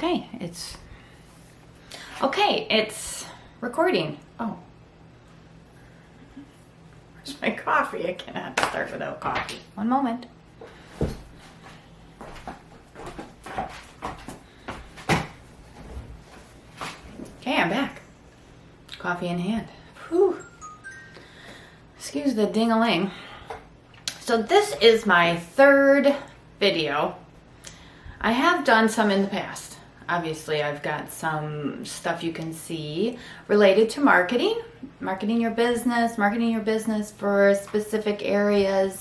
It's recording. Oh, where's my coffee? I cannot start without coffee. One moment. Okay, I'm back. Coffee in hand. Whew. Excuse the ding-a-ling. So this is my third video. I have done some in the past. Obviously, I've got some stuff you can see related to marketing your business for specific areas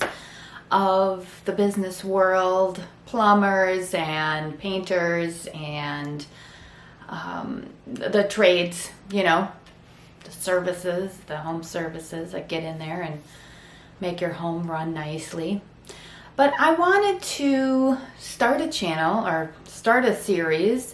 of the business world, plumbers and painters and the trades, you know, the services, the home services that get in there and make your home run nicely. But I wanted to start a channel or start a series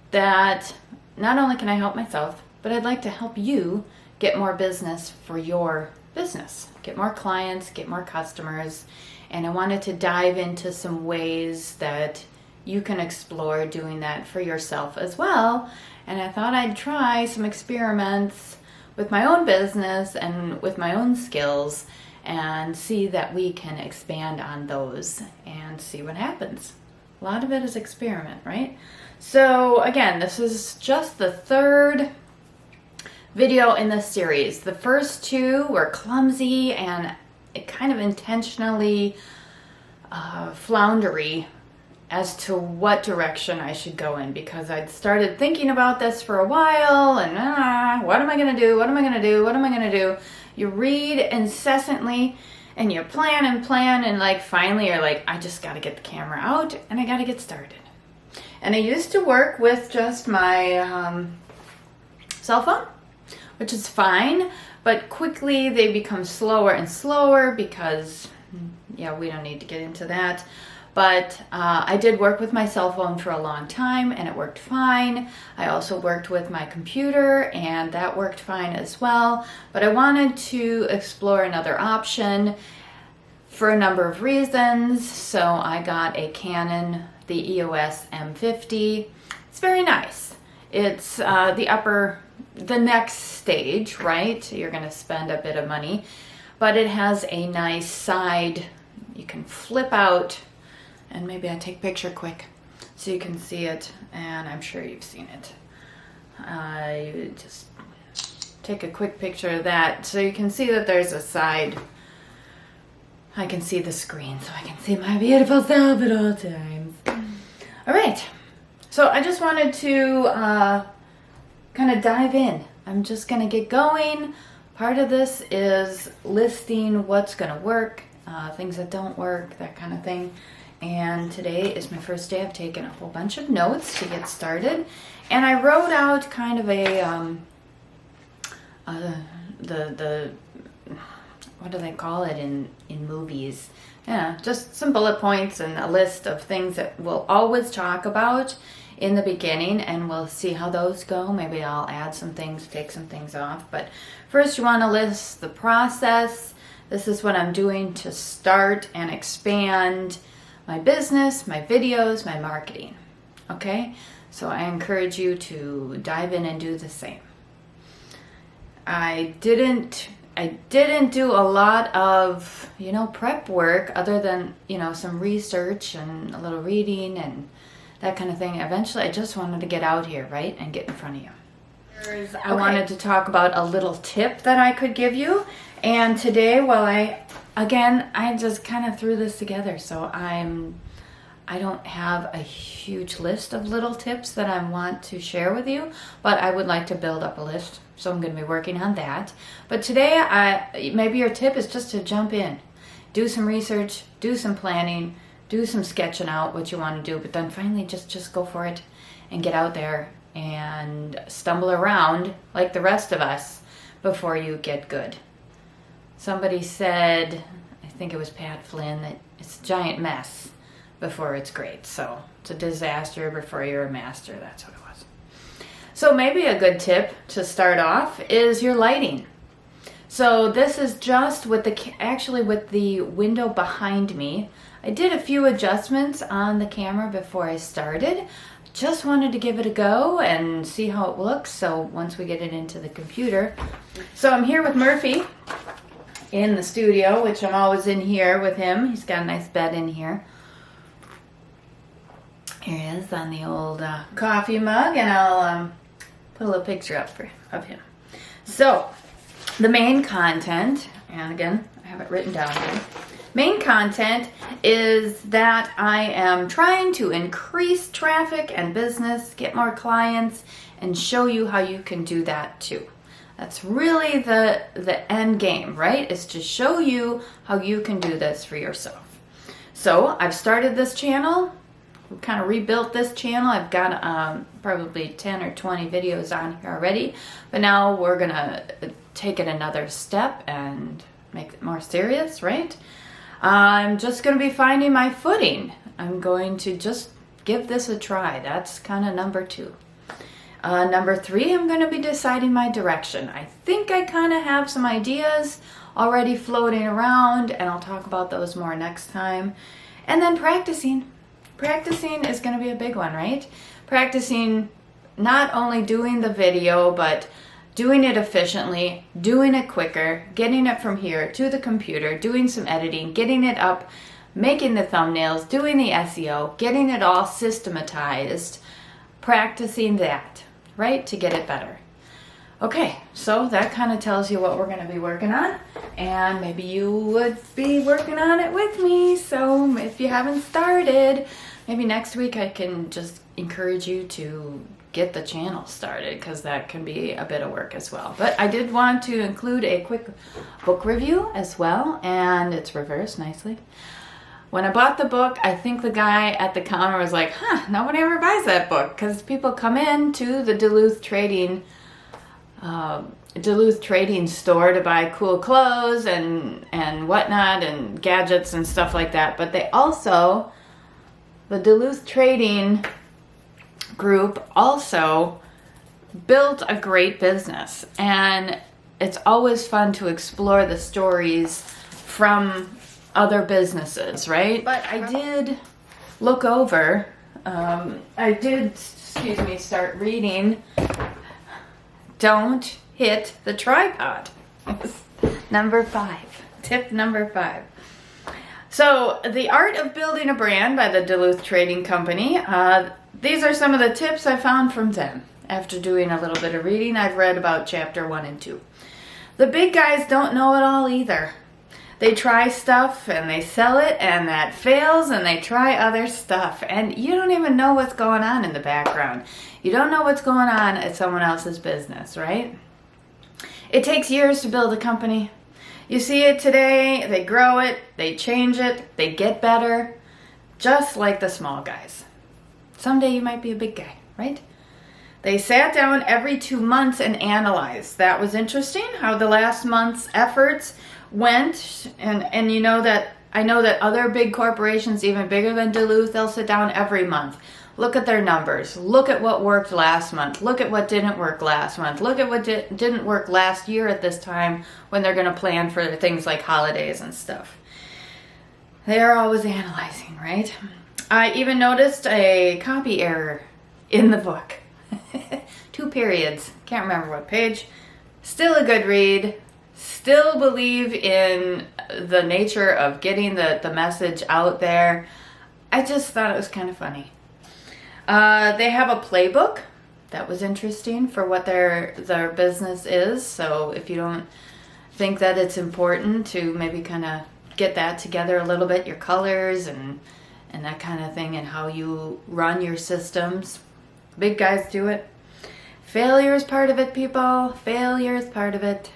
that not only can I help myself, but I'd like to help you get more business for your business, get more clients, get more customers. And I wanted to dive into some ways that you can explore doing that for yourself as well. And I thought I'd try some experiments with my own business and with my own skills and see that we can expand on those and see what happens. A lot of it is experiment, right? So again, this is just the third video in this series. The first two were clumsy and it kind of intentionally floundery as to what direction I should go in, because I'd started thinking about this for a while and what am I going to do? What am I going to do? What am I going to do? You read incessantly and you plan and like finally you're like, I just got to get the camera out and I got to get started. And I used to work with just my cell phone, which is fine, but quickly they become slower and slower because, yeah, we don't need to get into that. But I did work with my cell phone for a long time and it worked fine. I also worked with my computer and that worked fine as well. But I wanted to explore another option for a number of reasons. So I got a Canon, the EOS M50. It's very nice. It's the next stage, right? You're gonna spend a bit of money, but it has a nice side, you can flip out. And maybe I take a picture quick so you can see it, and I'm sure you've seen it. You just take a quick picture of that so you can see that there's a side. I can see the screen so I can see my beautiful self at all times. All right, so I just wanted to kind of dive in. I'm just gonna get going. Part of this is listing what's gonna work, things that don't work, that kind of thing. And today is my first day. I've taken a whole bunch of notes to get started. And I wrote out kind of a, what do they call it in movies? Yeah, just some bullet points and a list of things that we'll always talk about in the beginning, and we'll see how those go. Maybe I'll add some things, take some things off. But first you want to list the process. This is what I'm doing to start and expand my business, my videos, my marketing. Okay? So I encourage you to dive in and do the same. I didn't do a lot of, prep work other than, some research and a little reading and that kind of thing. Eventually, I just wanted to get out here, right? And get in front of you. I wanted to talk about a little tip that I could give you. And today, I just kind of threw this together, so I don't have a huge list of little tips that I want to share with you, but I would like to build up a list, so I'm going to be working on that. But today, maybe your tip is just to jump in, do some research, do some planning, do some sketching out what you want to do, but then finally just go for it and get out there and stumble around like the rest of us before you get good. Somebody said, I think it was Pat Flynn, that it's a giant mess before it's great. So it's a disaster before you're a master. That's what it was. So maybe a good tip to start off is your lighting. So this is just with the window behind me. I did a few adjustments on the camera before I started just wanted to give it a go and see how it looks. So once we get it into the computer. So I'm here with Murphy in the studio, which I'm always in here with him. He's got a nice bed in here. Here he is on the old coffee mug, and I'll put a little picture up of him. So the main content, and again, I have it written down here. Main content is that I am trying to increase traffic and business, get more clients, and show you how you can do that too. That's really the end game, right? Is to show you how you can do this for yourself. So I've started this channel, kind of rebuilt this channel. I've got probably 10 or 20 videos on here already, but now we're gonna take it another step and make it more serious, right? I'm just going to be finding my footing. I'm going to just give this a try. That's kind of number 2. Number 3, I'm going to be deciding my direction. I think I kind of have some ideas already floating around, and I'll talk about those more next time. And then practicing. Practicing is going to be a big one, right? Practicing not only doing the video, but doing it efficiently, doing it quicker, getting it from here to the computer, doing some editing, getting it up, making the thumbnails, doing the SEO, getting it all systematized, practicing that, right, to get it better. Okay, so that kind of tells you what we're going to be working on, and maybe you would be working on it with me. So if you haven't started, maybe next week I can just encourage you to get the channel started, because that can be a bit of work as well. But I did want to include a quick book review as well, and it's reversed nicely. When I bought the book, I think the guy at the counter was like, nobody ever buys that book, because people come in to the Duluth Trading store to buy cool clothes and whatnot and gadgets and stuff like that. But they also, the Duluth Trading group also built a great business, and it's always fun to explore the stories from other businesses, right? But I did look over, start reading Don't Hit the Tripod. Number 5, tip number 5. So The Art of Building a Brand by the Duluth Trading Company. These are some of the tips I found from them. After doing a little bit of reading, I've read about chapter 1 and 2. The big guys don't know it all either. They try stuff and they sell it, and that fails, and they try other stuff. And you don't even know what's going on in the background. You don't know what's going on at someone else's business, right? It takes years to build a company. You see it today, they grow it, they change it, they get better, just like the small guys. Someday you might be a big guy, right? They sat down every 2 months and analyzed. That was interesting, how the last month's efforts went. And you know that, I know that other big corporations, even bigger than Duluth, they'll sit down every month. Look at their numbers. Look at what worked last month. Look at what didn't work last month. Look at what didn't work last year at this time, when they're going to plan for things like holidays and stuff. They are always analyzing, right? I even noticed a copy error in the book. 2 periods. Can't remember what page. Still a good read. Still believe in the nature of getting the message out there. I just thought it was kind of funny. They have a playbook. That was interesting for what their business is. So if you don't think that it's important to maybe kind of get that together a little bit, your colors and that kind of thing, and how you run your systems. Big guys do it. Failure is part of it, people. Failure is part of it.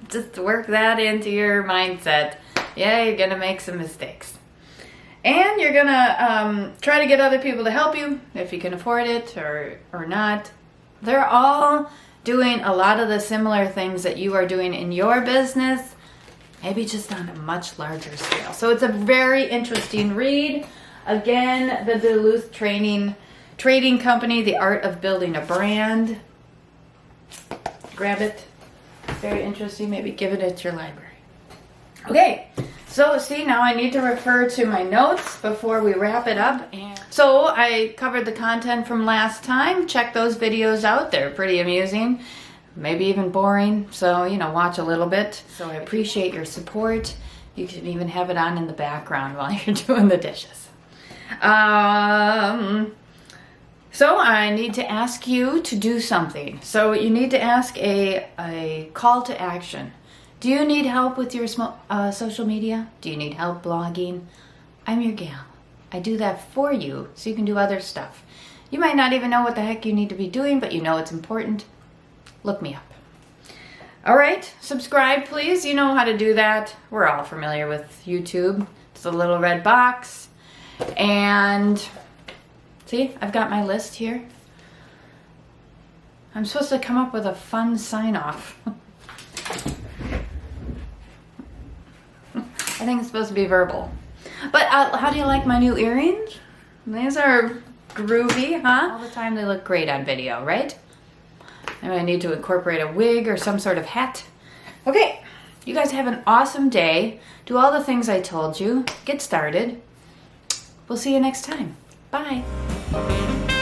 Just work that into your mindset. Yeah, you're going to make some mistakes. And you're going to try to get other people to help you if you can afford it or not. They're all doing a lot of the similar things that you are doing in your business, maybe just on a much larger scale. So it's a very interesting read. Again, the Duluth Trading Company, The Art of Building a Brand. Grab it. Very interesting. Maybe give it at your library. Okay, So see, now I need to refer to my notes before we wrap it up. So I covered the content from last time. Check those videos out. They're pretty amusing, maybe even boring. So, you know, watch a little bit. So I appreciate your support. You can even have it on in the background while you're doing the dishes. So I need to ask you to do something. So you need to ask a call to action. Do you need help with your social media? Do you need help blogging? I'm your gal. I do that for you so you can do other stuff. You might not even know what the heck you need to be doing, but you know it's important. Look me up. All right, subscribe please. You know how to do that. We're all familiar with YouTube. It's a little red box. And see, I've got my list here. I'm supposed to come up with a fun sign-off. I think it's supposed to be verbal. But how do you like my new earrings? These are groovy, huh? All the time they look great on video, right? Maybe I need to incorporate a wig or some sort of hat. Okay, you guys have an awesome day. Do all the things I told you. Get started. We'll see you next time. Bye.